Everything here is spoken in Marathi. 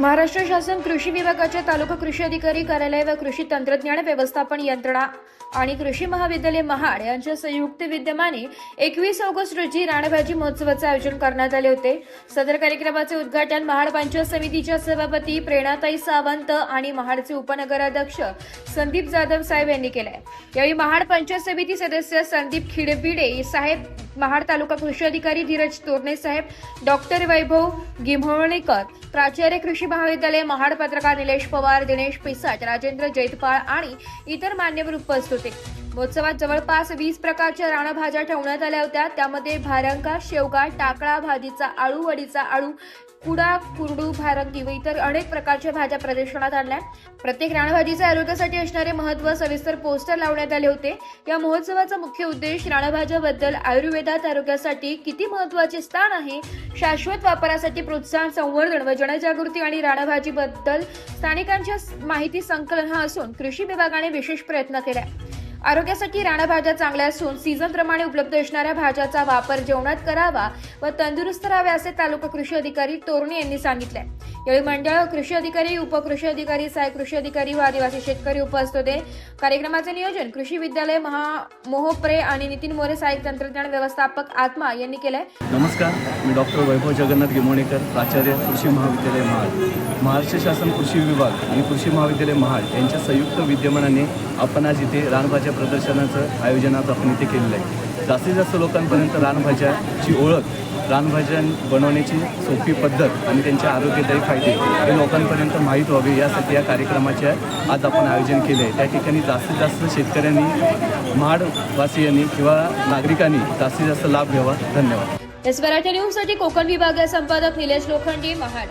महाराष्ट्र शासन कृषी विभागाच्या तालुका कृषी अधिकारी कार्यालय व कृषी तंत्रज्ञान व्यवस्थापन यंत्रणा आणि कृषी महाविद्यालय महाड यांच्या संयुक्त विद्यमाने 21 ऑगस्ट रोजी रानभाजी महोत्सवाचे आयोजन करण्यात आले होते। सदर कार्यक्रमाचे उद्घाटन महाड पंचायत समितीच्या सभापती प्रेरणाताई सावंत आणि महाडचे उपनगराध्यक्ष संदीप जाधव साहेब यांनी केले। यावेळी महाड पंचायत समिती सदस्य संदीप खिडबिडे साहेब, महाड तालुका कृषी अधिकारी धीरज तोरणे साहेब, डॉक्टर वैभव गिम्होळणेकर, प्राचार्य कृषी महाविद्यालय महाड, पत्रकार निलेश पवार, दिनेश पिसाट, राजेंद्र जैतपाळ आणि इतर मान्यवर उपस्थित होते। महोत्सवात जवळपास 20 प्रकारच्या रानभाज्या ठेवण्यात आल्या होत्या। त्यामध्ये भारंगा, शेवगा, टाकळा, भाजीचा आळू, वडीचा आळू, कुडा, कुरडू, भारंगी व इतर अनेक प्रकारच्या भाज्या प्रदर्शनात आणल्या। प्रत्येक रानभाजीच्या आरोग्यासाठी असणारे महत्त्व सविस्तर पोस्टर लावण्यात आले होते। या महोत्सवाचा मुख्य उद्देश रानभाज्याबद्दल आयुर्वेदात आरोग्यासाठी किती महत्त्वाचे स्थान आहे, शाश्वत वापरासाठी प्रोत्साहन, संवर्धन व जनजागृती आणि रानभाजीबद्दल स्थानिकांच्या माहिती संकलन हा असून कृषी विभागाने विशेष प्रयत्न केला। आरोग्यासाठी रानभाज्या चांगल्या असून सीझन प्रमाणे उपलब्ध असणाऱ्या भाज्याचा वापर जेवणात करावा व तंदुरुस्त राहावे असे तालुका कृषी अधिकारी तोरणे यांनी सांगितले। यावेळी मंडळ कृषी अधिकारी, उपकृषी अधिकारी, सहाय्यक कृषी अधिकारी व आदिवासी शेतकरी उपस्थित होते। कार्यक्रमाचे नियोजन कृषी विद्यालय मोहप्रे आणि नितीन मोरे, सहाय्यक तंत्रज्ञान व्यवस्थापक आत्मा यांनी केले। नमस्कार, मी डॉक्टर वैभव जगन्नाथ गिम्होळणेकर, प्राचार्य कृषी महाविद्यालय महाड। महाराष्ट्र शासन कृषी विभाग आणि कृषी महाविद्यालय महाड यांच्या संयुक्त विद्यमानाने आपण आज इथे रानभाज्या प्रदर्शनाचं आयोजन आपण इथे केलेलं आहे। जास्तीत जास्त लोकांपर्यंत रानभाज्याची ओळख, रानभाज्या बनवण्याची सोपी पद्धत आणि त्यांचे आरोग्यदायी फायदे हे लोकांपर्यंत माहीत व्हावे यासाठी या कार्यक्रमाचे आज आपण आयोजन केले आहे। त्या ठिकाणी जास्तीत जास्त शेतकऱ्यांनी, महाडवासियांनी किंवा नागरिकांनी जास्तीत जास्त लाभ घ्यावा। धन्यवाद। मराठी न्यूजसाठी कोकण विभागीय संपादक निलेश लोखंडे, महाड।